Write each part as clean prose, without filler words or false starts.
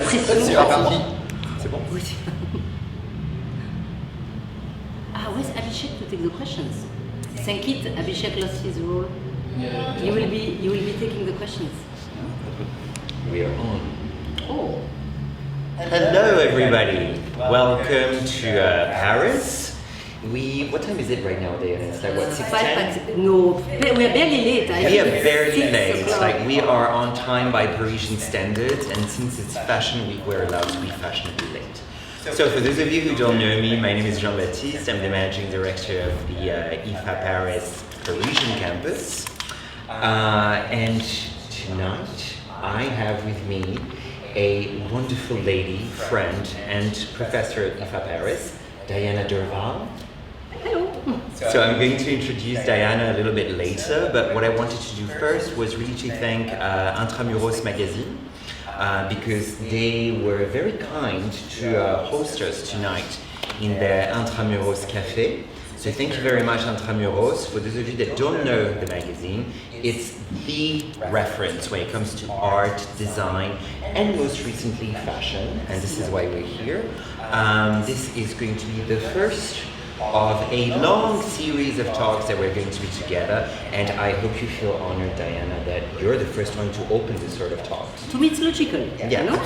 Super parti. C'est bon? Where's Abhishek to take the questions? Sankit, Abhishek lost his role. You will be taking the questions. We are on. Oh. Hello, everybody. Welcome to Paris. What time is it right now, Diana? It's like what, 6:10? No, we are barely late. We are barely late. Like we are on time by Parisian standards, and since it's Fashion Week, we're allowed to be fashionably late. So for those of you who don't know me, my name is Jean-Baptiste. I'm the managing director of the IFA Paris Parisian campus. And tonight I have with me a wonderful lady, friend, and professor at IFA Paris, Diana Derval. Hello. So I'm going to introduce Diana a little bit later, but what I wanted to do first was really to thank Intramuros magazine because they were very kind to host us tonight in their Intramuros Café. So thank you very much, Intramuros. For those of you that don't know the magazine, it's the reference when it comes to art, design, and most recently fashion, and this is why we're here. This is going to be the first of a long series of talks that we're going to be together, and I hope you feel honored, Diana, that you're the first one to open this sort of talks. To me it's logical. Yeah. You know?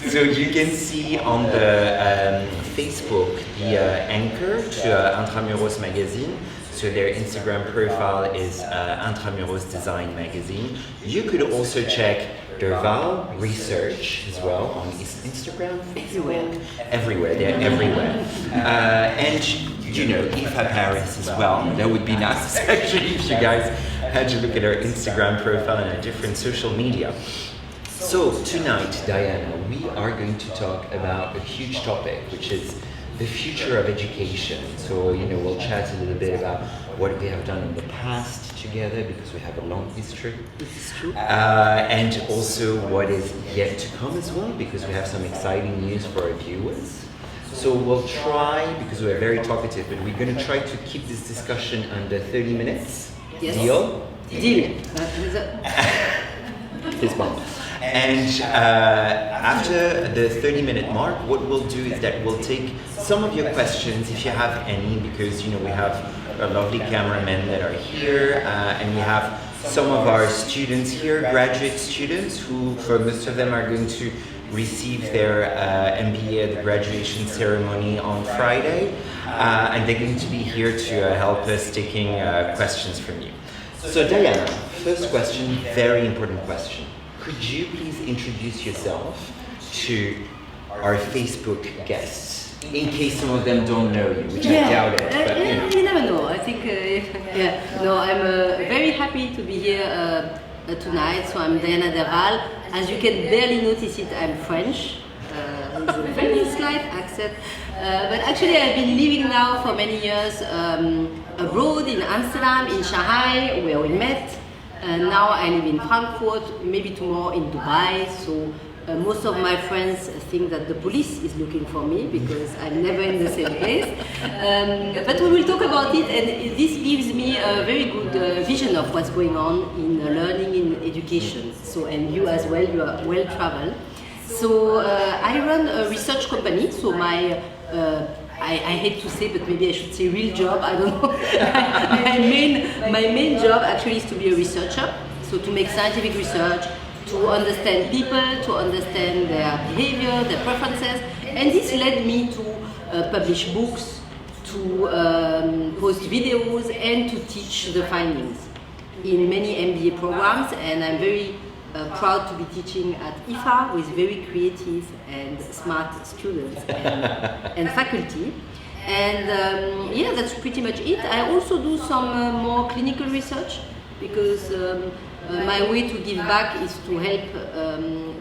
So you can see on the Facebook the anchor to Intramuros magazine. So their Instagram profile is Intramuros Design Magazine. You could also check Derval Research as well on Instagram, Facebook, everywhere. They're everywhere. And you know, IFA Paris as well. That would be nice actually if you guys had to look at our Instagram profile and our different social media. So tonight, Diana, we are going to talk about a huge topic, which is the future of education. So, you know, we'll chat a little bit about what we have done in the past together, because we have a long history. This is true. And also what is yet to come as well, because we have some exciting news for our viewers. So we'll try, because we're very talkative, but we're going to try to keep this discussion under 30 minutes. Yes. Deal? Deal. Fist bump. And after the 30-minute mark, what we'll do is that we'll take some of your questions, if you have any, because, you know, we have a lovely cameramen that are here, and we have some of our students here, graduate students, who, for most of them, are going to receive their MBA at the graduation ceremony on Friday, and they're going to be here to help us taking questions from you. So Diana, first question, very important question. Could you please introduce yourself to our Facebook guests, in case some of them don't know you, which I doubt it, but you know. You never know. I think, No, I'm very happy to be here tonight. So I'm Diana Derval. As you can barely notice it, I'm French, with a very slight accent. But actually I've been living now for many years abroad, in Amsterdam, in Shanghai, where we met. Now I live in Frankfurt, maybe tomorrow in Dubai, so most of my friends think that the police is looking for me because I'm never in the same place. But we will talk about it, and this gives me a very good vision of what's going on in learning, in education. So, and you as well, you are well traveled. So I run a research company, so my I hate to say, but maybe I should say real job, I don't know. my main job actually is to be a researcher, so to make scientific research, to understand people, to understand their behavior, their preferences, and this led me to publish books, to post videos, and to teach the findings in many MBA programs, and I'm very proud to be teaching at IFA with very creative and smart students and faculty. And yeah, that's pretty much it. I also do some more clinical research because my way to give back is to help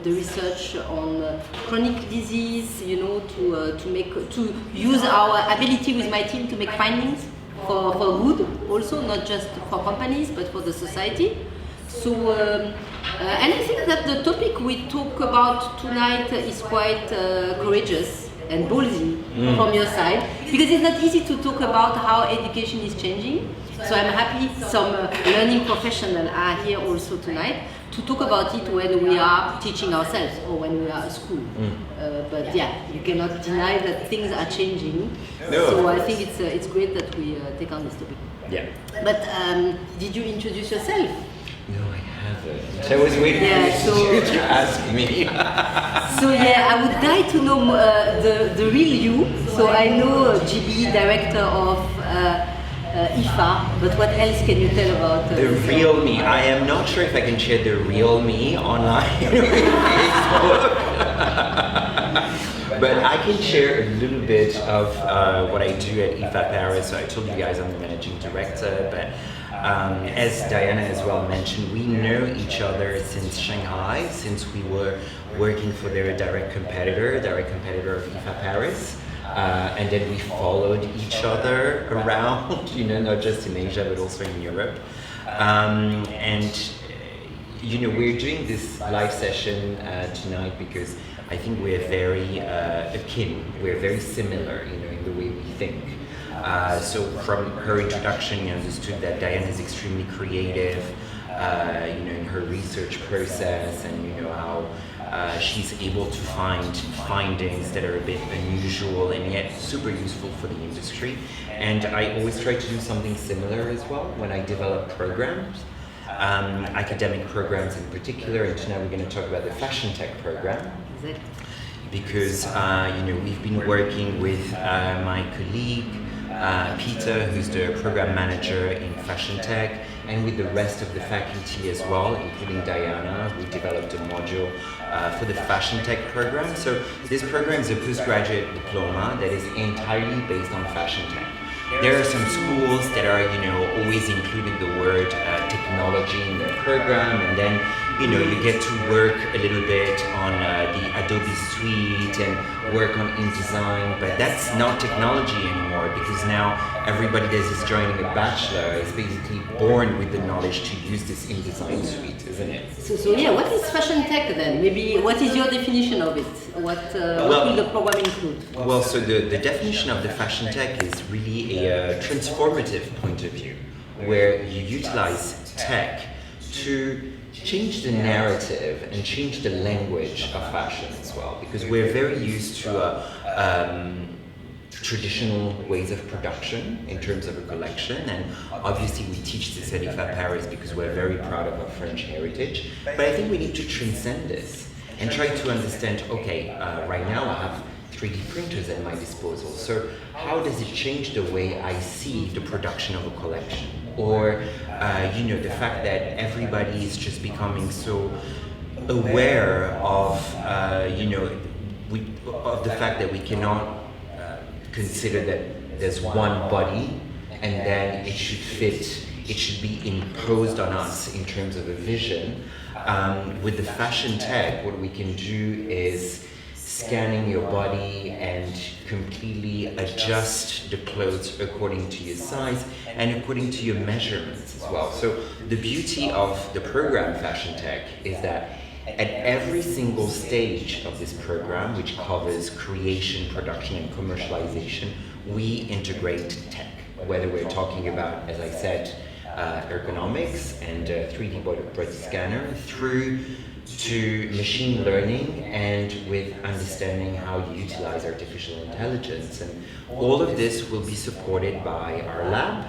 the research on chronic disease, you know, to use our ability with my team to make findings for good, also not just for companies but for the society. So, and I think that the topic we talk about tonight is quite courageous and ballsy from your side, because it's not easy to talk about how education is changing. So I'm happy some learning professionals are here also tonight. to talk about it when we are teaching ourselves or when we are at school. But yeah, you cannot deny that things are changing. No, so I think it's great that we take on this topic. Yeah. But did you introduce yourself? No, I haven't. I was waiting for you to ask me. So yeah, I would like to know the real you. So I know GB, director of IFA, but what else can you tell about the real me? I am not sure if I can share the real me online with Facebook. But I can share a little bit of what I do at IFA Paris. So I told you guys I'm the managing director, but as Diana as well mentioned, we know each other since Shanghai, since we were working for their direct competitor of IFA Paris. And then we followed each other around, you know, not just in Asia, but also in Europe. You know, we're doing this live session tonight because I think we're very akin, we're very similar, you know, in the way we think. So from her introduction, you understood that Diana is extremely creative, you know, in her research process, and you know how she's able to find findings that are a bit unusual and yet super useful for the industry. And I always try to do something similar as well when I develop programs. Academic programs in particular, and tonight we're going to talk about the Fashion Tech program. Exactly. Because you know, we've been working with my colleague Peter, who's the program manager in Fashion Tech, and with the rest of the faculty as well, including Diana. We developed a module for the Fashion Tech program. So this program is a postgraduate diploma that is entirely based on Fashion Tech. There are some schools that are, you know, always including the word technology in their program, and then, you know, you get to work a little bit on the Adobe Suite and work on InDesign, but that's not technology anymore, because now everybody that is joining a bachelor is basically born with the knowledge to use this InDesign suite, isn't it? So yeah, what is Fashion Tech then? Maybe what is your definition of it? What will the program include? Well, so the definition of the Fashion Tech is really a transformative point of view, where you utilize tech to change the narrative and change the language of fashion as well, because we're very used to traditional ways of production in terms of a collection, and obviously we teach this at IFA Paris because we're very proud of our French heritage, but I think we need to transcend this and try to understand, okay, right now I have 3D printers at my disposal, so how does it change the way I see the production of a collection? Or, you know, the fact that everybody is just becoming so aware of, you know, of the fact that we cannot consider that there's one body and then it should fit, it should be imposed on us in terms of a vision. With the Fashion Tech, what we can do is scanning your body and completely adjust the clothes according to your size and according to your measurements as well. So the beauty of the program Fashion Tech is that at every single stage of this program, which covers creation, production, and commercialization, we integrate tech, whether we're talking about, as I said, ergonomics and 3D body scanner, through to machine learning and with understanding how you utilize artificial intelligence. And all of this will be supported by our lab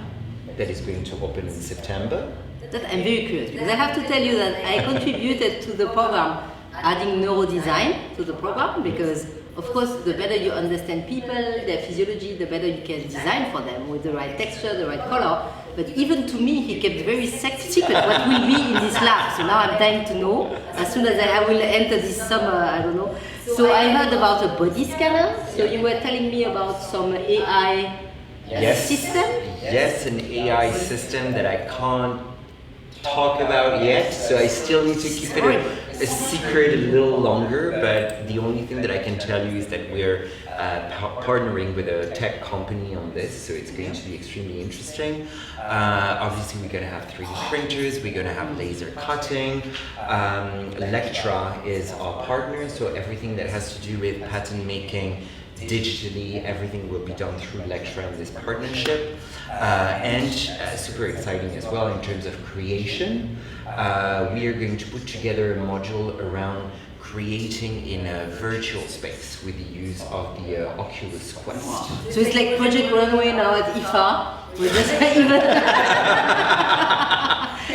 that is going to open in September. That I'm very curious, because I have to tell you that I contributed to the program adding neurodesign to the program, because of course the better you understand people, their physiology, the better you can design for them with the right texture, the right color. But even to me, he kept very secret what will be in this lab. So now I'm dying to know. As soon as I will enter this summer, I don't know. So I heard about a body scanner. So you were telling me about some AI system? Yes, an AI system that I can't talk about yet, so I still need to keep it a secret a little longer, but the only thing that I can tell you is that we're partnering with a tech company on this, so it's going to be extremely interesting. Obviously we're going to have 3D printers, we're going to have laser cutting. Lectra is our partner, so everything that has to do with pattern making, digitally. Everything will be done through lecture and this partnership. And super exciting as well in terms of creation. We are going to put together a module around creating in a virtual space with the use of the Oculus Quest. So it's like Project Runway now at IFA. We're just even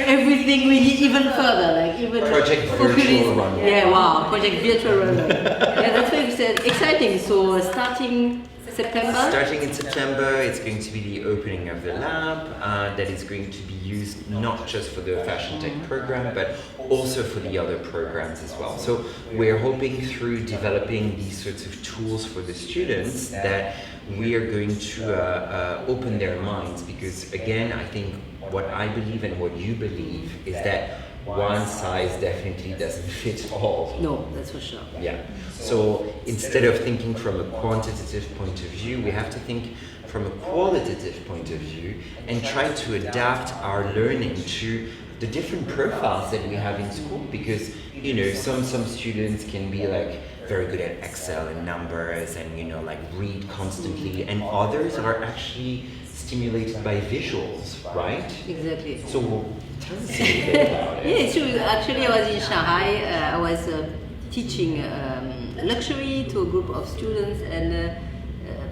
everything we need even further, like even Project Virtual Runway. Yeah, wow, Project Virtual Runway. Yeah, that's very exciting. So starting September? Starting in September, it's going to be the opening of the lab that is going to be used not just for the Fashion Tech program, but also for the other programs as well. So we're hoping through developing these sorts of tools for the students that we are going to open their minds, because again, I think what I believe and what you believe is that one size definitely doesn't fit all. No, that's for sure. Yeah. So instead of thinking from a quantitative point of view, we have to think from a qualitative point of view and try to adapt our learning to the different profiles that we have in school, because you know some students can be like very good at Excel and numbers and like read constantly, and others are actually stimulated by visuals, right? Exactly. So tell us a little bit about it. Yeah, it's true. Actually, I was in Shanghai. I was teaching luxury to a group of students, and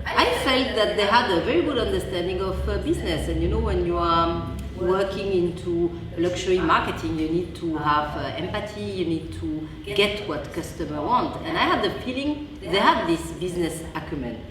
I felt that they had a very good understanding of business. And when you are working into luxury marketing, you need to have empathy, you need to get what customer want. And I had the feeling they had this business acumen.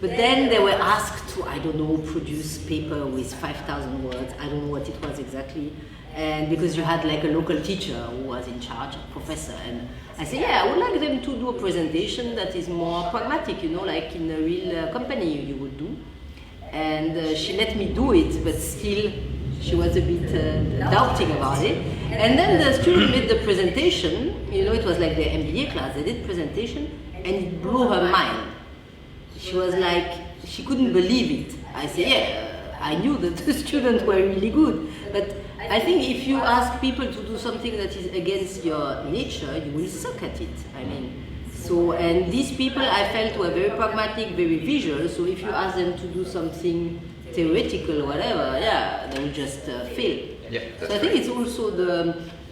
But then they were asked to, I don't know, produce paper with 5,000 words. I don't know what it was exactly. And because you had like a local teacher who was in charge, a professor. And I said, yeah, I would like them to do a presentation that is more pragmatic, like in a real company you would do. And she let me do it, but still she was a bit doubting about it. And then the student made the presentation, it was like the MBA class, they did presentation, and it blew her mind. She was like, she couldn't believe it. I said, yeah, I knew that the students were really good. But I think if you ask people to do something that is against your nature, you will suck at it. And these people I felt were very pragmatic, very visual. So if you ask them to do something theoretical or whatever, yeah, they will just fail. Yeah, so I think it's also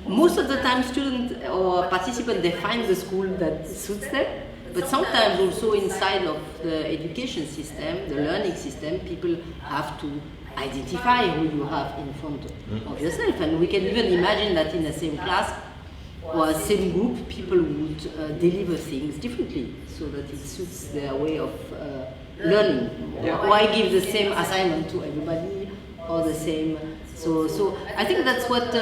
most of the time student or participant, they find the school that suits them. But sometimes also inside of the education system, the learning system, people have to identify who you have in front of yourself. And we can even imagine that in the same class or same group, people would deliver things differently so that it suits their way of learning. Yeah. Why give the same assignment to everybody or the same? So I think that's what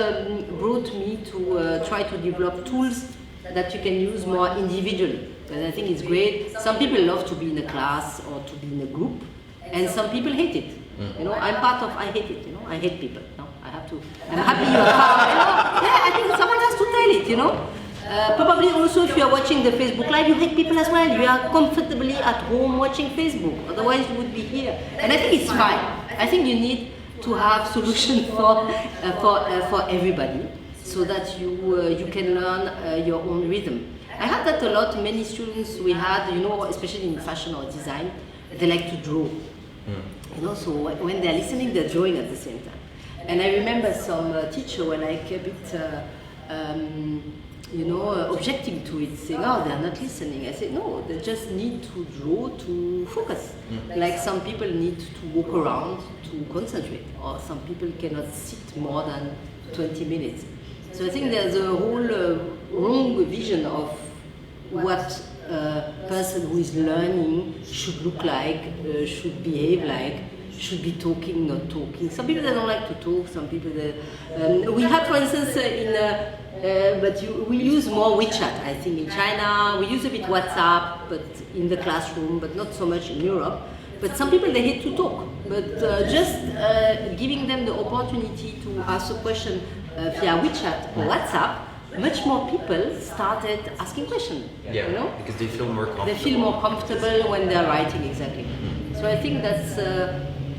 brought me to try to develop tools that you can use more individually. And I think it's great. Some people love to be in a class or to be in a group, and some people hate it. I'm part of, I hate it, I hate people. I'm happy you are yeah, I think someone has to tell it, Probably also if you are watching the Facebook Live, you hate people as well. You are comfortably at home watching Facebook, otherwise you would be here. And I think it's fine. I think you need to have solutions for everybody, so that you can learn your own rhythm. I had that a lot. Many students we had, especially in fashion or design, they like to draw. So when they're listening, they're drawing at the same time. And I remember some teachers were like a bit, objecting to it, saying, "Oh, they're not listening." I said, "No, they just need to draw to focus. Like some people need to walk around to concentrate, or some people cannot sit more than 20 minutes." So I think there's a whole wrong vision of what a person who is learning should look like, should behave like, should be talking, not talking. Some people they don't like to talk. Some people we had, for instance, we use more WeChat. I think in China we use a bit WhatsApp, but in the classroom, but not so much in Europe. But some people they hate to talk. But just giving them the opportunity to ask a question via WeChat or WhatsApp, much more people started asking questions. Yeah, because they feel more comfortable. They feel more comfortable when they're writing, exactly. So I think that's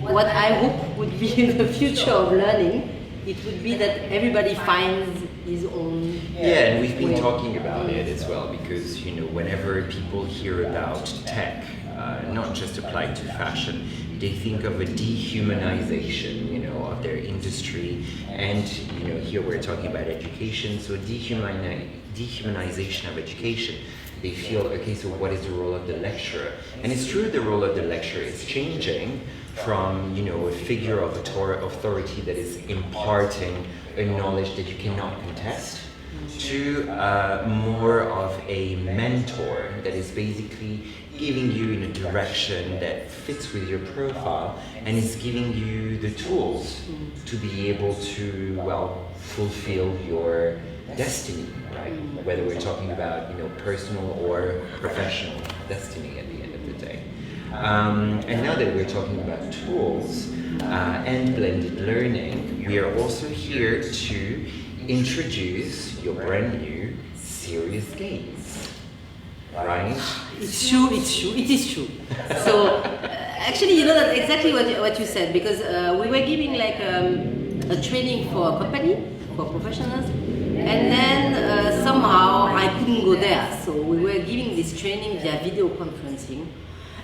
what I hope would be the future of learning. It would be that everybody finds his own. Yeah, and we've been talking about it as well, because whenever people hear about tech, not just applied to fashion. They think of a dehumanization, of their industry, and here we're talking about education. So dehumanization of education. They feel, okay, so what is the role of the lecturer? And it's true, the role of the lecturer is changing from, a figure of authority that is imparting a knowledge that you cannot contest, to more of a mentor that is basically giving you in a direction that fits with your profile and is giving you the tools to be able to, fulfill your destiny, right? Whether we're talking about, personal or professional destiny at the end of the day. And now that we're talking about tools and blended learning, we are also here to introduce your brand new serious games, right? It is true. So actually, that's exactly what you said, because we were giving like a training for a company, for professionals, and then somehow I couldn't go there. So we were giving this training via video conferencing.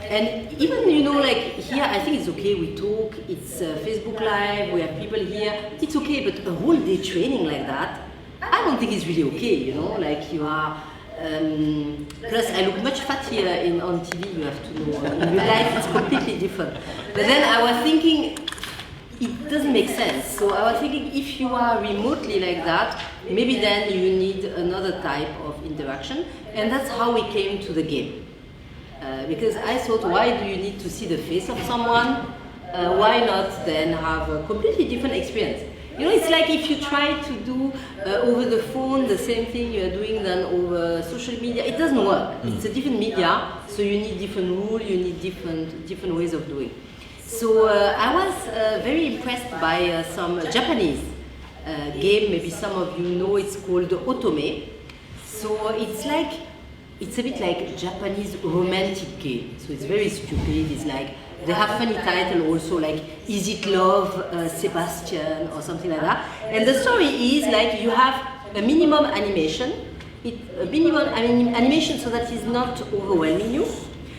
And even, like here, I think it's okay, we talk, it's Facebook Live, we have people here, it's okay, but a whole day training like that, I don't think it's really okay, like you are, plus I look much fattier on TV, you have to know, in real life it's completely different. But then I was thinking, it doesn't make sense. So I was thinking, if you are remotely like that, maybe then you need another type of interaction, and that's how we came to the game. Because I thought, why do you need to see the face of someone? Why not then have a completely different experience? It's like if you try to do over the phone the same thing you are doing than over social media, it doesn't work. It's a different media, so you need different rules, you need different ways of doing. So I was very impressed by some Japanese game, maybe some of you know, it's called Otome. So it's a bit like Japanese romantic game. So it's very stupid. It's like, they have funny title also, like Is It Love, Sebastian, or something like that. And the story is like you have a minimum animation, animation so that it's not overwhelming you.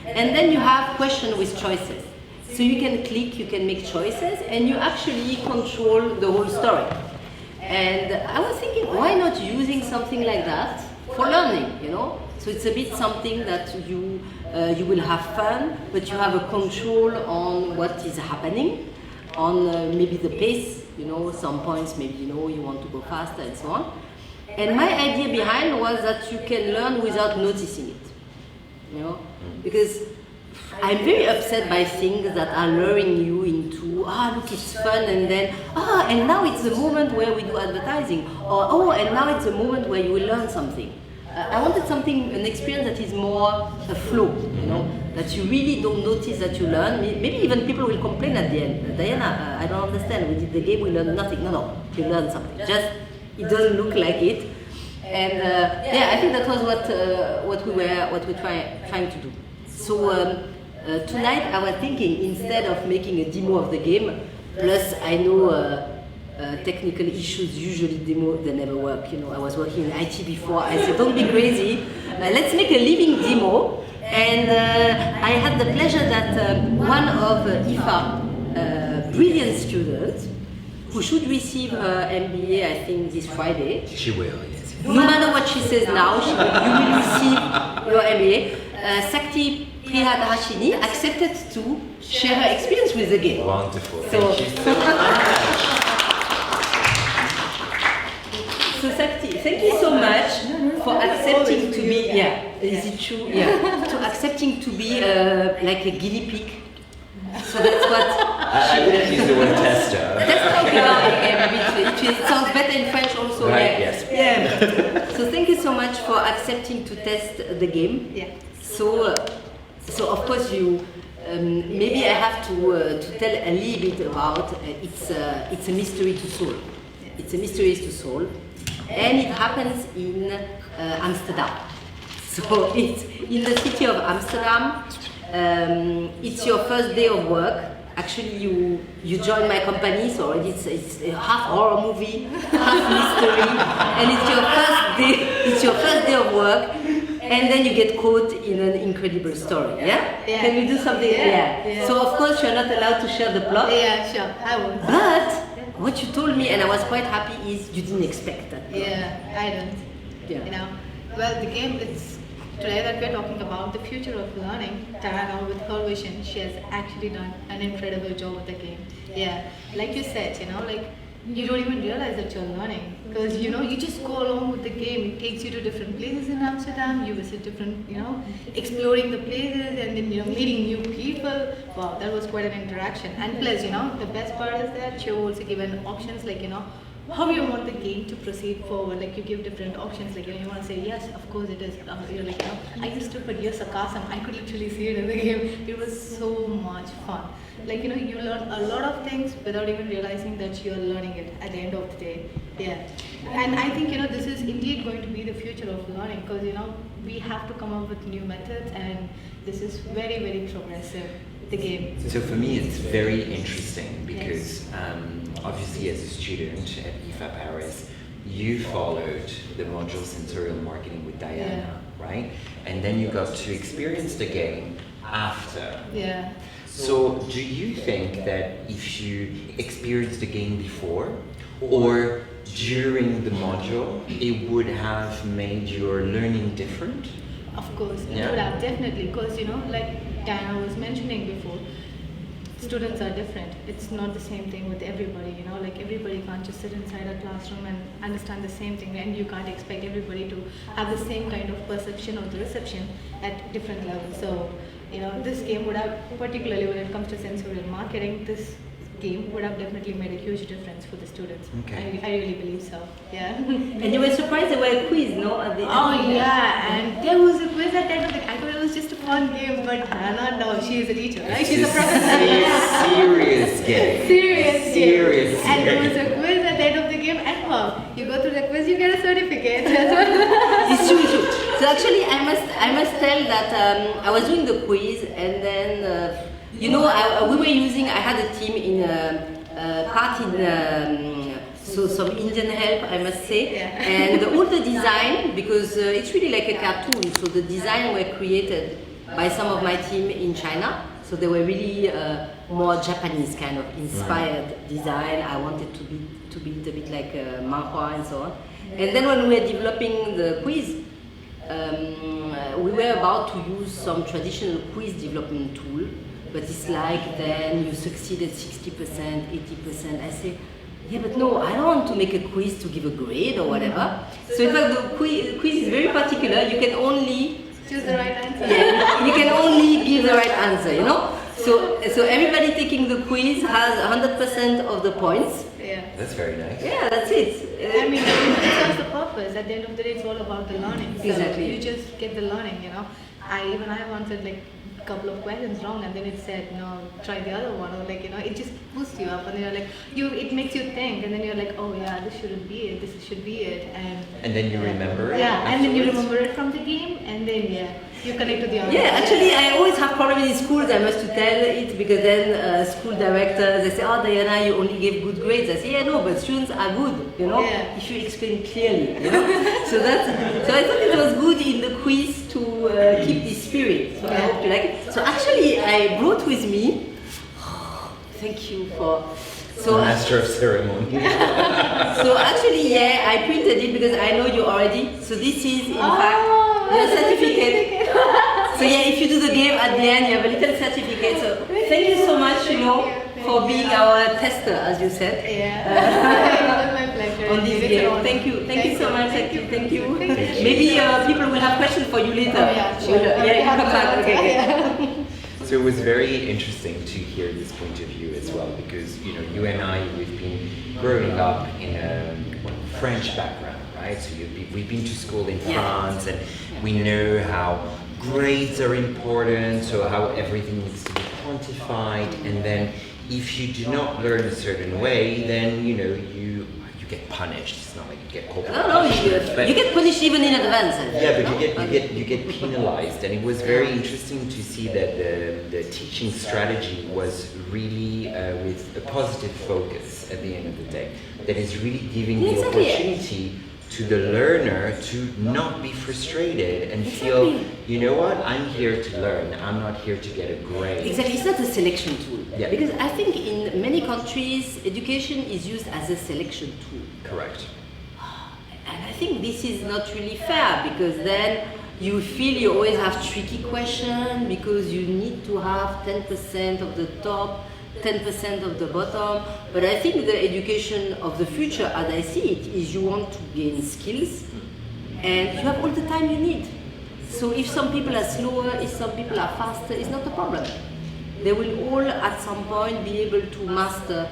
And then you have question with choices. So you can click, you can make choices, and you actually control the whole story. And I was thinking, why not using something like that for learning, So it's a bit something that you will have fun, but you have a control on what is happening, on maybe the pace, some points maybe you want to go faster and so on. And my idea behind was that you can learn without noticing it, because I'm very upset by things that are luring you into, look, it's fun, and then, and now it's the moment where we do advertising, or, and now it's the moment where you will learn something. I wanted an experience that is more a flow, that you really don't notice that you learn. Maybe even people will complain at the end. Diana, I don't understand, we did the game, we learned nothing. No, you learned something. Just, it doesn't look like it. And I think that was what we're trying to do. So tonight I was thinking, instead of making a demo of the game, plus I know technical issues, usually they never work. I was working in IT before. I said, don't be crazy. Let's make a living demo. And I had the pleasure that one of IFA brilliant students, who should receive her MBA, I think, this Friday. She will, yes. No matter what she says now, you will receive your MBA. Sakti Prihadarashini accepted to share her experience with the game. Wonderful. Thank you so much. So Sakti, thank you so much for accepting to be, is it true? Yeah, to accepting to be like a guinea pig. So that's what... I wouldn't use the word tester. It sounds better in French also. Right, yes. Yeah. So thank you so much for accepting to test the game. Yeah. So of course maybe I have to tell a little bit about it's a mystery to solve. It's a mystery to solve. And it happens in Amsterdam. So it's in the city of Amsterdam. It's your first day of work. Actually, you join my company, so it's a half horror movie, half mystery, and it's your first day of work. and then you get caught in an incredible story. Yeah? Can we do something? Yeah. So of course you're not allowed to share the plot. Yeah, sure, I will. But what you told me, and I was quite happy, is you didn't expect that. Yeah, I don't. Yeah. You know, well, the game, it's today that we're talking about the future of learning. Tarana, with her vision, she has actually done an incredible job with the game. Yeah, like you said, you know, like you don't even realize that you're learning because you know you just go along with the game. It takes you to different places in Amsterdam. You visit different, you know, exploring the places and then you know meeting new people. Wow, that was quite an interaction. And plus, you know, the best part is that you also given options like you know how you want the game to proceed forward. Like you give different options. Like you want to say yes, of course it is. You're like, you know, I used to put your sarcasm. I could literally see it in the game. It was so much fun. Like you know, you learn a lot of things without even realizing that you're learning it at the end of the day. Yeah, and I think you know this is indeed going to be the future of learning because you know we have to come up with new methods, and this is very very progressive. The game. So for me, it's very interesting because obviously as a student at IFA Paris, you followed the module sensorial marketing with Diana, right? And then you got to experience the game after. Yeah. So do you think that if you experienced the game before or during the module, it would have made your learning different? Of course, it would have definitely because you know, like Diana was mentioning before, students are different. It's not the same thing with everybody, you know, like everybody can't just sit inside a classroom and understand the same thing, and you can't expect everybody to have the same kind of perception or the reception at different levels. So, you know, this game would have, particularly when it comes to sensorial marketing, this game would have definitely made a huge difference for the students. Okay. I really believe so. Yeah. And you were surprised there were a quiz, no? At the Oh yeah, and there was a quiz at the end of the. I thought it was just a fun game, but Hannah, no, she is a teacher, right? She's a professor. Serious game. Serious game. And there was a quiz at the end of the game, and wow, you go through the quiz, you get a certificate. It's true, it's true. So actually, I must tell that I was doing the quiz, and then you know, I had a team in part in so some Indian help, I must say, and all the design, because it's really like a cartoon, so the design were created by some of my team in China, so they were really more Japanese kind of inspired design. I wanted to be a little bit like manhwa and so on. And then when we were developing the quiz, we were about to use some traditional quiz development tool, but it's like then you succeeded 60%, 80%. I say, yeah, but no, I don't want to make a quiz to give a grade or whatever. So in fact, the quiz is very particular. You can only choose the right answer. Yeah, you can only give the right answer, you know? So everybody taking the quiz has 100% of the points. Yeah. That's very nice. Yeah, that's it. I mean, it serves the purpose. At the end of the day, it's all about the learning. So Exactly. you just get the learning, you know. I answered like a couple of questions wrong, and then it said, no, try the other one, or like, you know, it just boosts you up, and then you're like, it makes you think, and then you're like, oh yeah, this shouldn't be it, this should be it, and then you remember it. Yeah, and then you remember it from the game, and then you connect to the other. Yeah, actually, I always have problems in schools. I must to tell it because then school directors they say, "Oh, Diana, you only give good grades." I say, "Yeah, no, but students are good, you know, if you explain clearly." You know? so I thought it was good in the quiz to keep this spirit. So I hope you like it. So actually, I brought with me. Thank you for. So Master of ceremony. So actually, I printed it because I know you already. So this is in fact. Your certificate. So if you do the game at the end, you have a little certificate. So thank you so much, for being our tester, as you said. Yeah. My pleasure. On this game. Thank you so much. Thank you. Maybe people will have questions for you later. Oh, yeah, sure. You come back. Okay. So it was very interesting to hear this point of view as well, because you and I, we've been growing up in a French background. Right? So we've been to school in France, and we know how grades are important, so how everything needs to be quantified, and then if you do not learn a certain way, then you get punished. It's not like you get corporal punishment, you get punished even in advance. Yeah, but you get penalized, and it was very interesting to see that the teaching strategy was really with a positive focus at the end of the day. That is really giving the opportunity to the learner to not be frustrated and feel, you know what, I'm here to learn, I'm not here to get a grade. Exactly, it's not a selection tool. Yeah. Because I think in many countries, education is used as a selection tool. Correct. And I think this is not really fair, because then you feel you always have tricky questions because you need to have 10% of the top, 10% of the bottom. But I think the education of the future, as I see it, is you want to gain skills and you have all the time you need. So if some people are slower, if some people are faster, it's not a problem. They will all at some point be able to master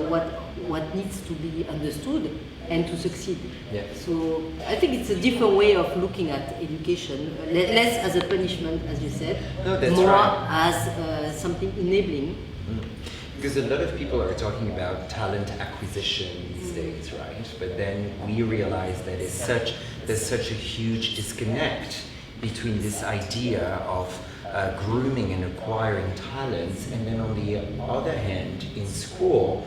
what needs to be understood and to succeed. Yeah. So I think it's a different way of looking at education, less as a punishment, as you said, No, that's more right. as something enabling. Because a lot of people are talking about talent acquisition these days, right? But then we realize that there's such a huge disconnect between this idea of grooming and acquiring talents, and then on the other hand, in school,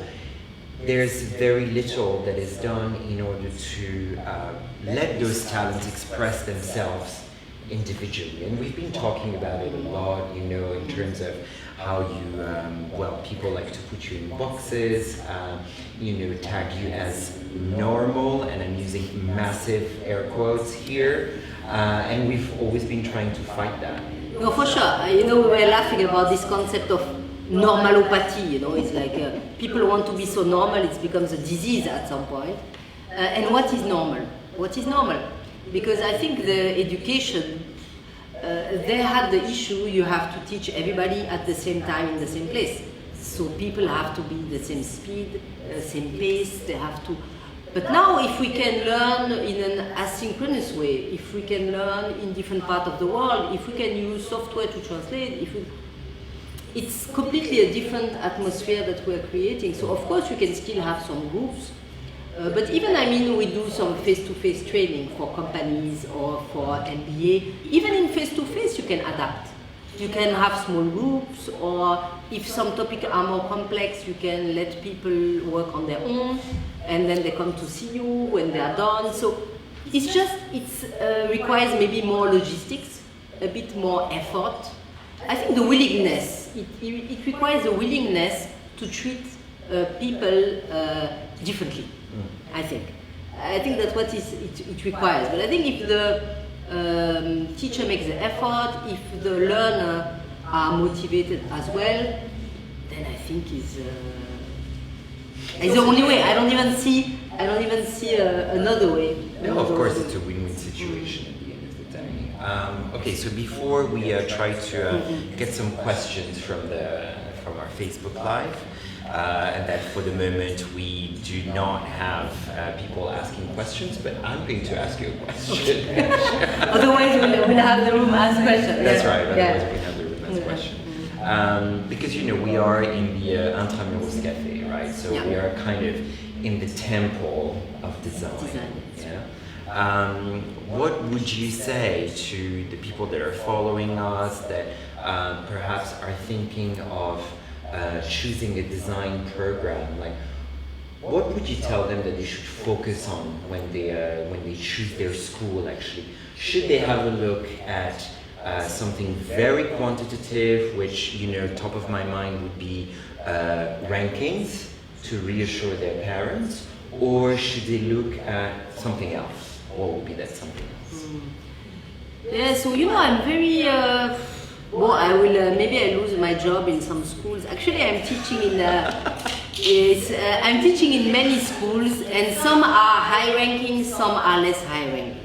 there's very little that is done in order to let those talents express themselves individually. And we've been talking about it a lot, you know, in terms of how you, people like to put you in boxes, tag you as normal, and I'm using massive air quotes here, and we've always been trying to fight that. No, for sure. We were laughing about this concept of normalopathy, it's like people want to be so normal, it becomes a disease at some point. And what is normal? What is normal? Because I think the education, they had the issue you have to teach everybody at the same time in the same place. So people have to be the same speed, same pace, they have to. But now if we can learn in an asynchronous way, if we can learn in different parts of the world, if we can use software to translate, it's completely a different atmosphere that we're creating. So of course you can still have some groups, but even we do some face-to-face training for companies or for MBA. Even in face-to-face you can adapt. You can have small groups, or if some topics are more complex, you can let people work on their own, and then they come to see you when they are done. So it requires maybe more logistics, a bit more effort. I think the willingness, it requires a willingness to treat people differently, I think. I think that's what it requires. But I think if the teacher makes the effort, if the learner are motivated as well, then I think it's the only way. I don't even see another way. No, of course it's a win-win situation at the end of the day. Okay, so before we try to get some questions from our Facebook Live, and that for the moment we do not have people asking questions, but I'm going to ask you a question. Otherwise we'll have the room ask questions. That's right, otherwise we'll have the room ask questions. Because we are in the Intramuros Cafe, right? So we are kind of in the temple of design. Yeah? What would you say to the people that are following us that perhaps are thinking of choosing a design program? Like, what would you tell them that they should focus on when they choose their school? Actually, should they have a look at something very quantitative, which top of my mind would be rankings to reassure their parents, or should they look at something else? What would be that something else? Yeah, so I'm very. I will maybe I lose my job in some schools. Actually, I'm teaching I'm teaching in many schools, and some are high ranking, some are less high ranking.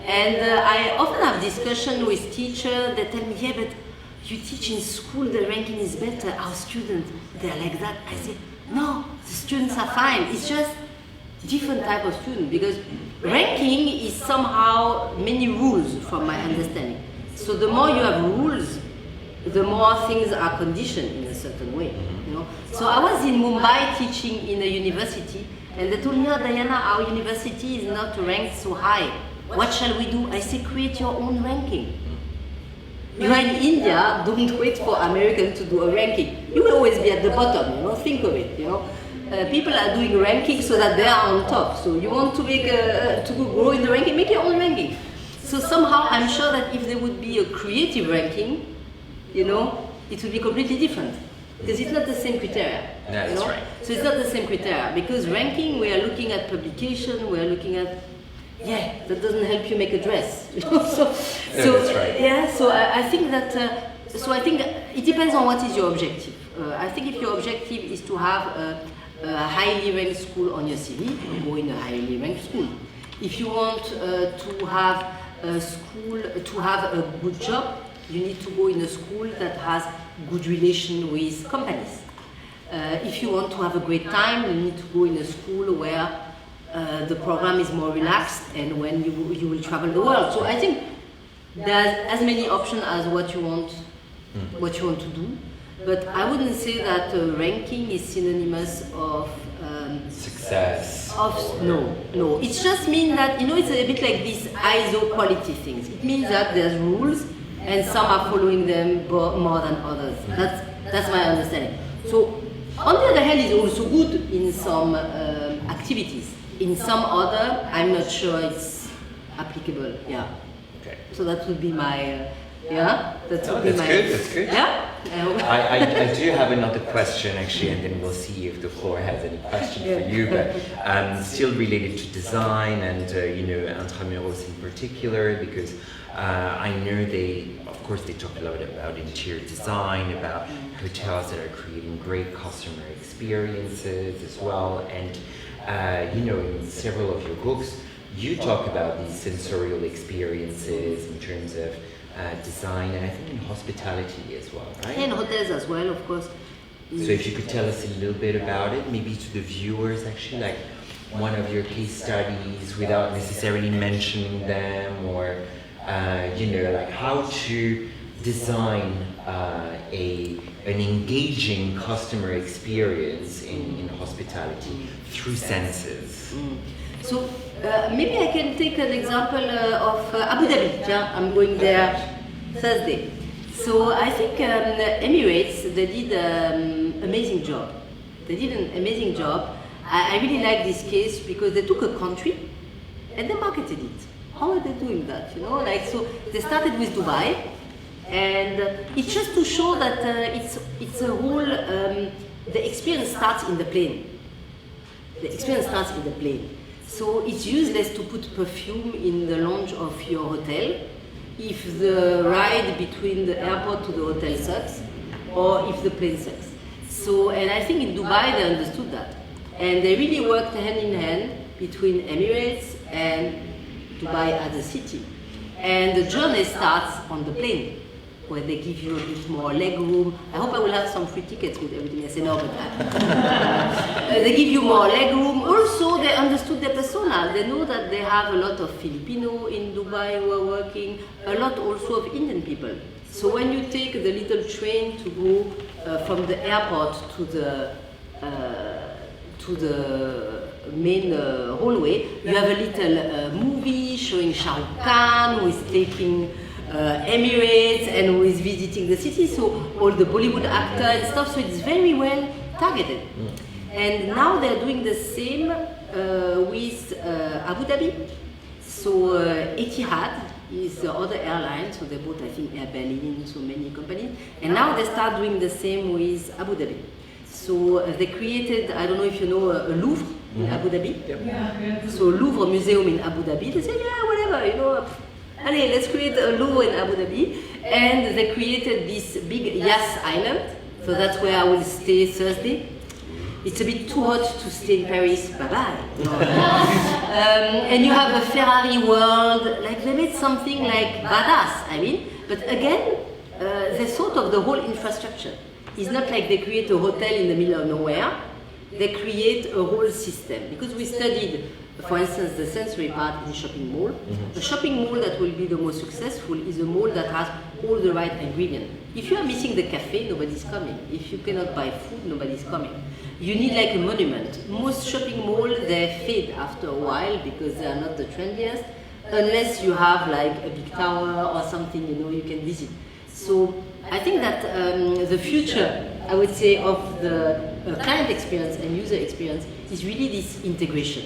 And I often have discussion with teachers that tell me, yeah, but you teach in school, the ranking is better. Our students, they're like that. I say, no, the students are fine. It's just different type of student, because ranking is somehow many rules from my understanding. So the more you have rules, the more things are conditioned in a certain way. So I was in Mumbai teaching in a university, and they told me, oh, Diana, our university is not ranked so high. What shall we do? I say, create your own ranking. You are in India, don't wait for Americans to do a ranking. You will always be at the bottom, think of it, people are doing ranking so that they are on top. So you want to make to grow in the ranking, make your own ranking. So somehow I'm sure that if there would be a creative ranking, you know, it would be completely different. Because it's not the same criteria. Yeah, that's right. So it's not the same criteria. Because ranking, we are looking at publication, we are looking at, yeah, that doesn't help you make a dress. You know? So that's right. Yeah, so I think that, so I think it depends on what is your objective. I think if your objective is to have a highly ranked school on your CV, you go in a highly ranked school. If you want to have a school, to have a good job, you need to go in a school that has good relation with companies. If you want to have a great time, you need to go in a school where the program is more relaxed and when you will travel the world. So I think there's as many options as what you want to do. But I wouldn't say that ranking is synonymous of success. No. It just means that, you know, it's a bit like these ISO quality things. It means that there's rules and some are following them more than others. That's my understanding. So on the other hand, it's also good in some activities. In some other, I'm not sure it's applicable. Yeah. Okay. So that would be my That's good. Yeah. I do have another question actually, and then we'll see if the floor has any question for you. But still related to design and you know, Intramuros in particular, because I know they talk a lot about interior design, about hotels that are creating great customer experiences as well, and you know, in several of your books, you talk about these sensorial experiences in terms of design, and I think in hospitality as well, right? And hotels as well, of course. So if you could tell us a little bit about it, maybe to the viewers actually, like one of your case studies without necessarily mentioning them, or you know, like how to design an engaging customer experience in hospitality through senses. So maybe I can take an example of Abu Dhabi. I'm going there Thursday. So I think Emirates, they did an amazing job. I really like this case because they took a country and they marketed it. How are they doing that? You know, like, so they started with Dubai, and it's just to show that it's a whole. The experience starts in the plane. So it's useless to put perfume in the lounge of your hotel if the ride between the airport to the hotel sucks, or if the plane sucks. So, and I think in Dubai they understood that, and they really worked hand in hand between Emirates and Dubai as a city. And the journey starts on the plane, where they give you a bit more leg room. I hope I will have some free tickets with everything I say no, but they give you more leg room. Also, they understood their persona. They know that they have a lot of Filipino in Dubai who are working, a lot also of Indian people. So when you take the little train to go from the airport to the main hallway, you have a little movie showing Shah Rukh Khan, who is taking Emirates and who is visiting the city, so all the Bollywood actors and stuff, so it's very well targeted. And now they're doing the same with Abu Dhabi. So Etihad is the other airline, so they bought, I think, Air Berlin, so many companies, and now they start doing the same with Abu Dhabi. So they created, I don't know if you know, a Louvre in Abu Dhabi. Yeah. So Louvre Museum in Abu Dhabi, they said, yeah, whatever, you know, allez, let's create a Louvre in Abu Dhabi. And they created this big Yas Island, so that's where I will stay Thursday. It's a bit too hot to stay in Paris, bye-bye. And you have a Ferrari world, like they made something like badass, I mean, but again, they thought of the whole infrastructure. It's not like they create a hotel in the middle of nowhere, they create a whole system. Because we studied, for instance, the sensory part in shopping mall. The shopping mall that will be the most successful is a mall that has all the right ingredients. If you are missing the cafe, nobody's coming. If you cannot buy food, nobody's coming. You need like a monument. Most shopping malls, they fade after a while because they are not the trendiest, unless you have like a big tower or something, you know, you can visit. So I think that the future, I would say, of the client experience and user experience is really this integration.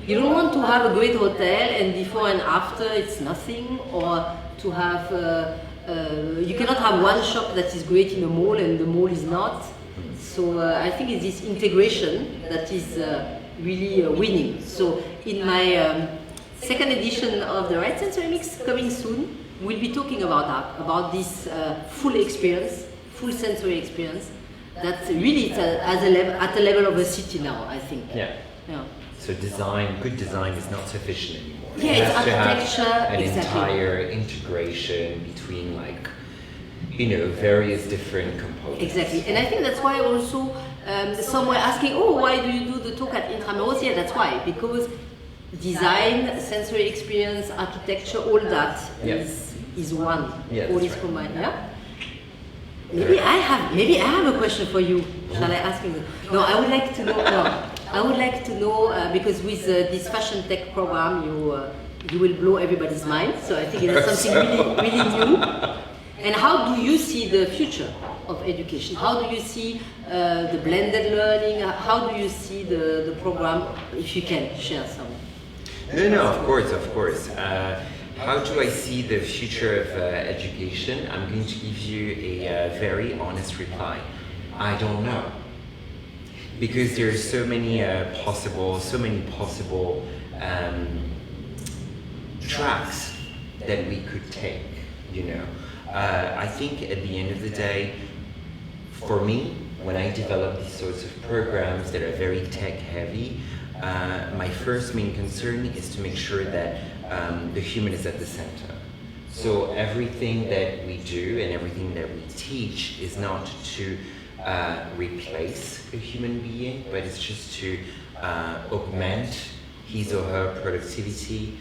You don't want to have a great hotel and before and after it's nothing, or to have, you cannot have one shop that is great in a mall and the mall is not. So I think it's this integration that is really winning. So in my second edition of the Right Sensory Mix coming soon, we'll be talking about that, about this full experience, full sensory experience. That's really at the level of a city now, I think. Yeah. So good design is not sufficient anymore. Yeah, it it's has to have architecture, an exactly. entire integration between, like, various different components. Exactly, and I think that's why also some were asking, oh, why do you do the talk at Intramuros? Yeah, that's why, because design, sensory experience, architecture, all that is one. Yeah, all is combined. Yeah. Maybe I have a question for you. Shall I ask you? No, I would like to know. No, I would like to know because with this fashion tech program, you will blow everybody's mind. So I think it's something really new. And how do you see the future of education? How do you see the blended learning? How do you see the program? If you can share some. No, of course. How do I see the future of education? I'm going to give you a very honest reply. I don't know. Because there are so many possible tracks that we could take, I think at the end of the day, for me, when I develop these sorts of programs that are very tech heavy, my first main concern is to make sure that the human is at the center. So everything that we do and everything that we teach is not to replace a human being, but it's just to augment his or her productivity,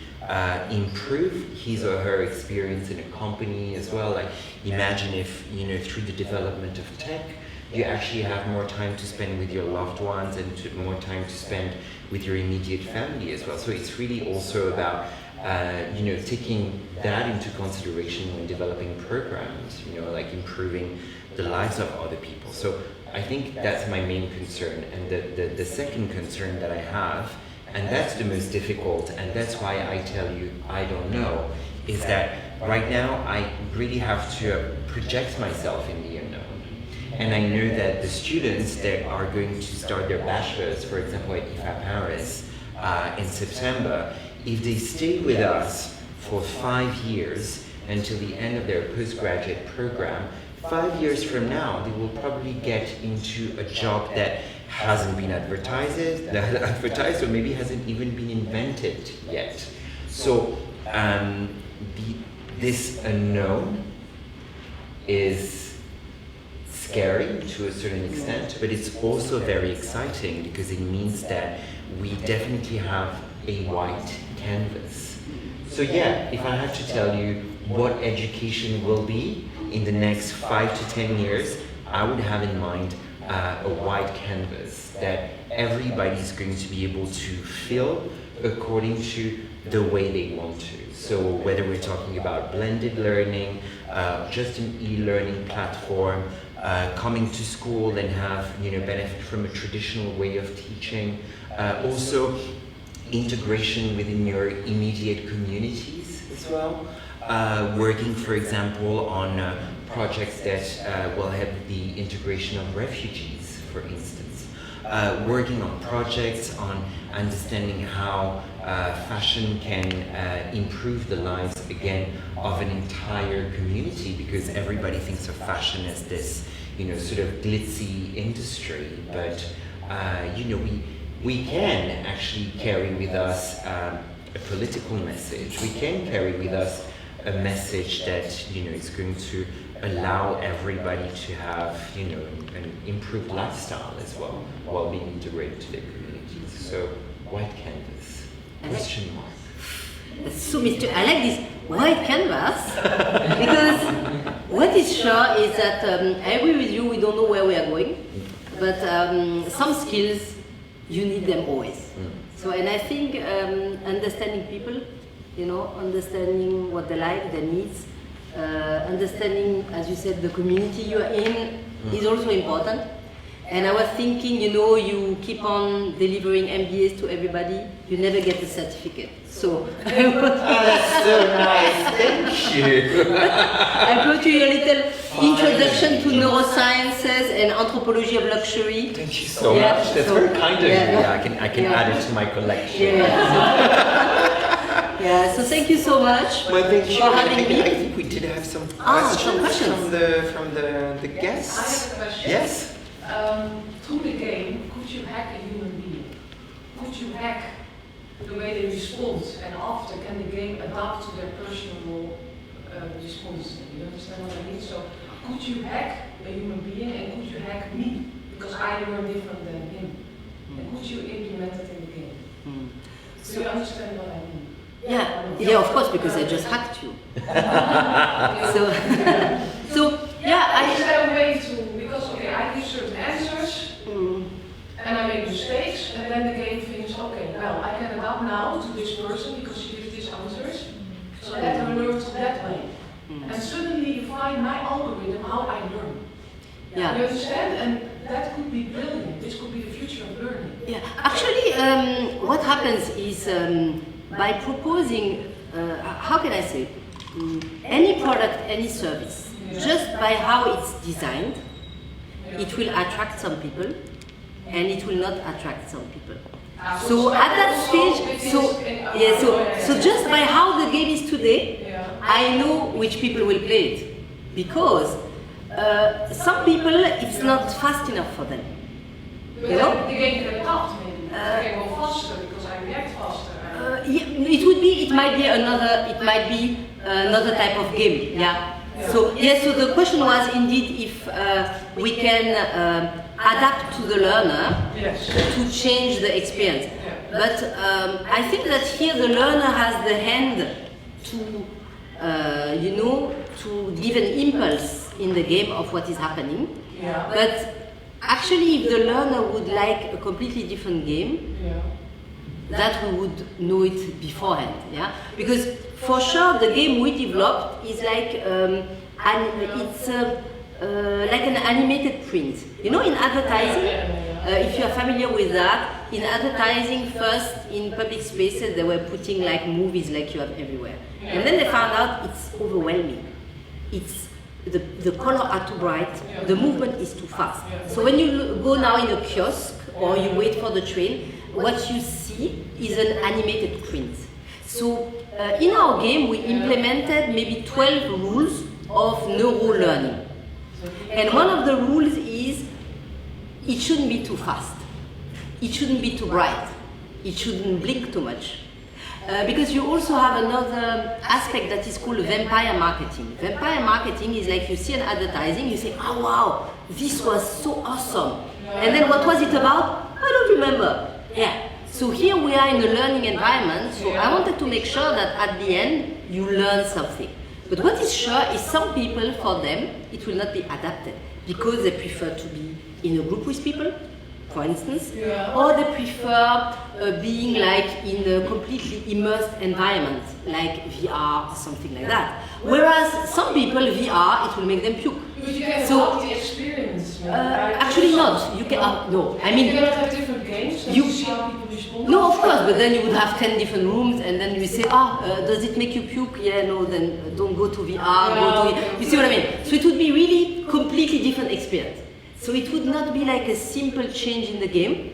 improve his or her experience in a company as well. Like, imagine if, through the development of tech, you actually have more time to spend with your loved ones and more time to spend with your immediate family as well. So it's really also about taking that into consideration when developing programs, like improving the lives of other people. So I think that's my main concern. And the second concern that I have, and that's the most difficult, and that's why I tell you I don't know, is that right now I really have to project myself in the unknown. And I know that the students that are going to start their bachelor's, for example, at IFA Paris in September, if they stay with us for 5 years until the end of their postgraduate program, 5 years from now, they will probably get into a job that hasn't been advertised or maybe hasn't even been invented yet. So this unknown is scary to a certain extent, but it's also very exciting because it means that we definitely have a white canvas. So yeah, if I had to tell you what education will be in the next 5 to 10 years, I would have in mind a white canvas that everybody's going to be able to fill according to the way they want to. So whether we're talking about blended learning, just an e-learning platform, coming to school and have benefit from a traditional way of teaching, also integration within your immediate communities as well, working, for example, on projects that will have the integration of refugees, for instance, working on projects on understanding how fashion can improve the lives, again, of an entire community, because everybody thinks of fashion as this, sort of glitzy industry, but, we can actually carry with us a political message. We can carry with us a message that, is going to allow everybody to have, an improved lifestyle as well, while being integrated to their communities. So, white canvas, question mark. That's so mysterious. I like this white canvas because what is sure is that I agree with you, we don't know where we are going, but some skills, you need them always. So, and I think understanding people, understanding what they like, their needs, understanding, as you said, the community you are in is also important. And I was thinking, you know, you keep on delivering MBAs to everybody, you never get the certificate. So That's so nice. Thank you. I brought you a little introduction to neurosciences and anthropology of luxury. Thank you so Yeah, much. That's so- very kind of you. yeah. Yeah, I can Yeah. add it to my collection. Yeah, so thank you so much Well, thank you. for having I me. think we did have some some questions. from the guests. I have a question. Yes. Through the game, could you hack a human being? Could you hack the way they respond, and after can the game adapt to their personal response? You understand what I mean? So, could you hack a human being, and could you hack me? Because I learn different than him. And could you implement it in the game? So you understand what I mean? Yeah, of course, because I just hacked you. so yeah, Is there a way to, because okay, I give certain answers, and I make mistakes, and then the game thinks, okay, well, I can adapt now to this person because she gives these answers, so let her learn to that way. And suddenly you find my algorithm, how I learn. Yeah. You understand? And that could be brilliant. This could be the future of learning. Yeah, actually, what happens is by proposing, how can I say, any product, any service, just by how it's designed, it will attract some people, and it will not attract some people. So at that stage, so just by how the game is today, I know which people will play it, because some people it's not fast enough for them. But You know? the game can adapt maybe. I can go faster because I react faster. It might be another type of game. Yeah. So yes, so the question was indeed if we can adapt to the learner Yes. to change the experience. But I think that here the learner has the hand to, to give an impulse in the game of what is happening. Yeah. But actually, if the learner would like a completely different game, that we would know it beforehand, yeah. Because for sure, the game we developed is like like an animated print. You know, in advertising, if you are familiar with that, in advertising, first in public spaces they were putting like movies like you have everywhere, and then they found out it's overwhelming. It's the color are too bright, the movement is too fast. So when you go now in a kiosk or you wait for the train, what you see is an animated print. So in our game we implemented maybe 12 rules of neuro learning. And one of the rules is it shouldn't be too fast. It shouldn't be too bright. It shouldn't blink too much. Because you also have another aspect that is called vampire marketing. Vampire marketing is like you see an advertising, you say, oh wow, this was so awesome. And then what was it about? I don't remember. Yeah. So here we are in a learning environment, so I wanted to make sure that at the end you learn something. But what is sure is some people, for them, it will not be adapted because they prefer to be in a group with people, for instance, or they prefer being like in a completely immersed environment, like VR or something like that. Whereas some people, VR, it will make them puke. But you can So- have the experience. Actually not. You can, no, I You mean, cannot have different games and You- you see how people respond. no, of course, but then you would have 10 different rooms, and then you say, does it make you puke? Yeah, no, then don't go to VR, go to okay. You see what I mean? So it would be really completely different experience. So it would not be like a simple change in the game.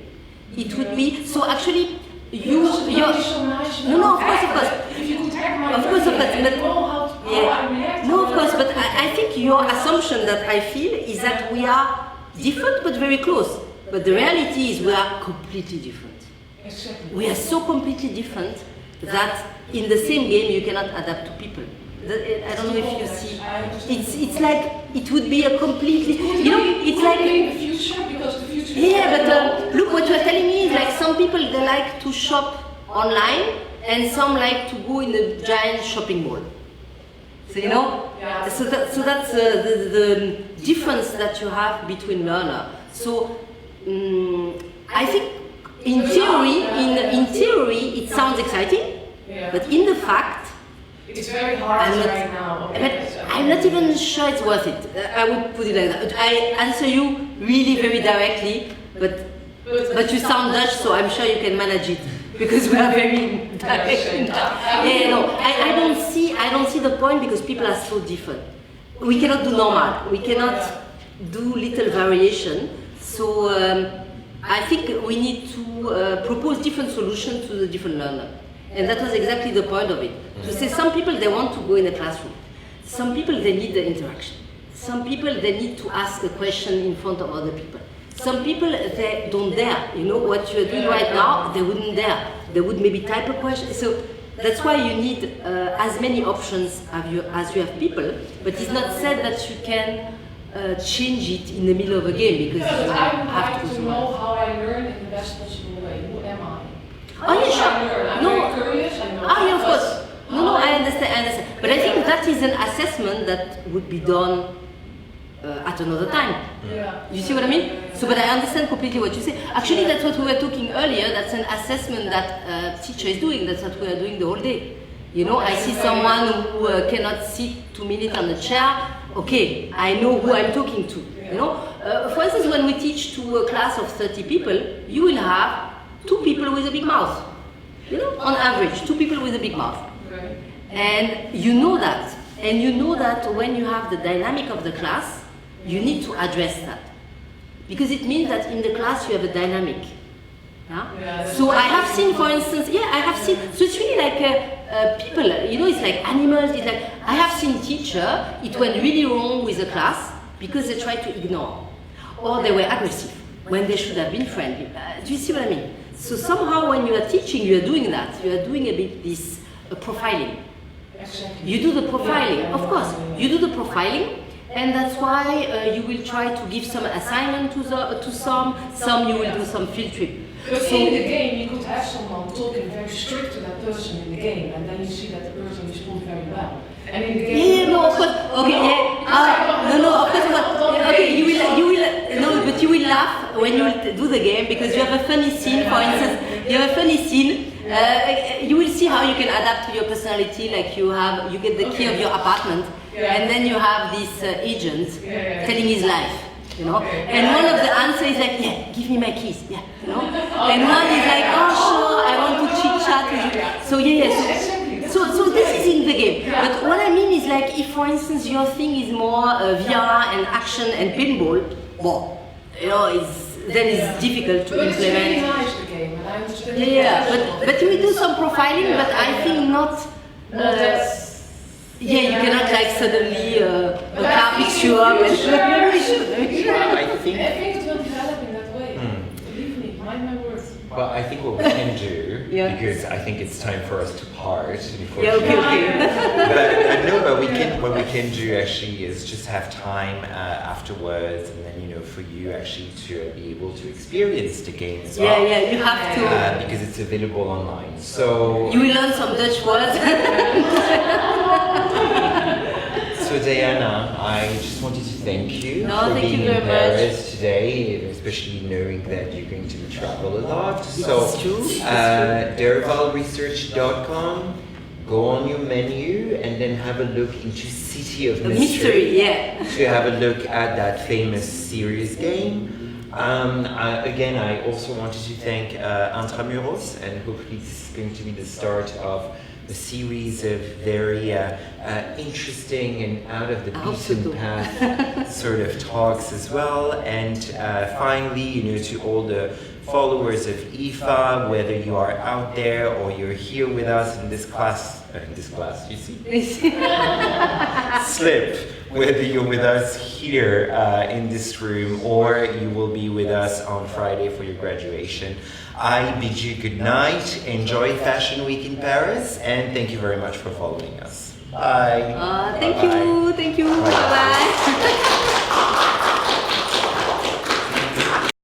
It would be, so actually, you're, so nice. no, of course. If you could hack my Of course, brain but- and but- know how I react. No, of course, but I think your assumption that I feel is that we are different but very close. But the reality is we are completely different. Exactly. We are so completely different that in the same game you cannot adapt to people. I don't know if you see. It's like it would be a completely. You know, it's like. in the future because the future. Yeah, but look, what you're telling me is like some people they like to shop online and some like to go in a giant shopping mall. So you know, Yeah. so that's the difference that you have between learner. So I think in theory it sounds exciting, Yeah. but in the fact It's very hard I'm not- right now. but Okay, so- I I'm not even sure it's worth it. I would put it like that. I answer you really very directly, but you sound Dutch, so I'm sure you can manage it because we are very direct. Yeah, no, I don't see the point because people are so different. We cannot do normal. We cannot do little variation. So I think we need to propose different solutions to the different learner. And that was exactly the point of it. To say some people, they want to go in a classroom. Some people, they need the interaction. Some people, they need to ask a question in front of other people. Some people, they don't dare. You know, what you're doing right now, they wouldn't dare. They would maybe type a question. So that's why you need as many options as you have people. But it's not said that you can change it in the middle of a game because you I would have like to know how I learn in the best possible way. Who am I? Oh yeah, sure. I'm No. very curious. I know. Yeah, of course. No, I understand. But I think that is an assessment that would be done at another time. Yeah. You see what I mean? So, but I understand completely what you say. Actually, that's what we were talking earlier. That's an assessment that teacher is doing. That's what we are doing the whole day. You know, I see someone who cannot sit 2 minutes on the chair. Okay, I know who I'm talking to. You know, for instance, when we teach to a class of 30 people, you will have 2 people with a big mouth. You know, on average, 2 people with a big mouth. Okay. And you know that. And you know that when you have the dynamic of the class, you need to address that. Because it means that in the class you have a dynamic. Yeah? So I have seen, for instance, so it's really like people, you know, it's like animals, it's like, I have seen teacher, it went really wrong with the class because they tried to ignore. Or they were aggressive when they should have been friendly. Do you see what I mean? So somehow when you are teaching, you are doing that. You are doing a bit this profiling. Exactly. You do the profiling, of course. You do the profiling, and that's why you will try to give some assignment to some you will do some field trip. But in the game, you could have someone talking very strict to that person in the game, and then you see that the person responds very well. And in the game, Yeah, no, of course. Okay, yeah. No, of course. Okay, you will. No, but you will laugh when you will do the game because you have a funny scene. For instance, you have a funny scene. You will see how you can adapt to your personality. Like you get the key of your apartment, and then you have this agent telling his life. You know, and one of the answers is like, yeah, give me my keys, yeah, you know, and one is like, oh sure, I want to chit chat with you. So yeah. So this is in the game. But what I mean is like, if for instance your thing is more VR and action and pinball, well, you know, then it's difficult to but implement. it's really nice, the game, and I understand. Yeah, but we do some profiling, but I think not. Yeah, you cannot like suddenly a car picks you up and I think. I think it will develop in that way. Believe me, mind my words. Well, I think what we can do, Yeah. because I think it's time for us to part. Yeah, okay. But what we can do actually is just have time afterwards, and then for you actually to be able to experience the game as well. Yeah, you have to. Because it's available online. So You will learn some Dutch words. So Diana, I just wanted to thank you No, for thank being you in very Paris today, especially knowing that you're going to travel a lot. So, It's true. dervalresearch.com, go on your menu and then have a look into City of The Mystery. mystery, yeah. To have a look at that famous series game. Again, I also wanted to thank Intramuros, and hopefully this is going to be the start of a series of very interesting and out of the beaten path sort of talks as well. And finally, to all the followers of IFA, whether you are out there or you're here with us in this class, you see? Slip, whether you're with us here in this room or you will be with us on Friday for your graduation. I bid you good night, enjoy Fashion Week in Paris, and thank you very much for following us. Bye. Thank you.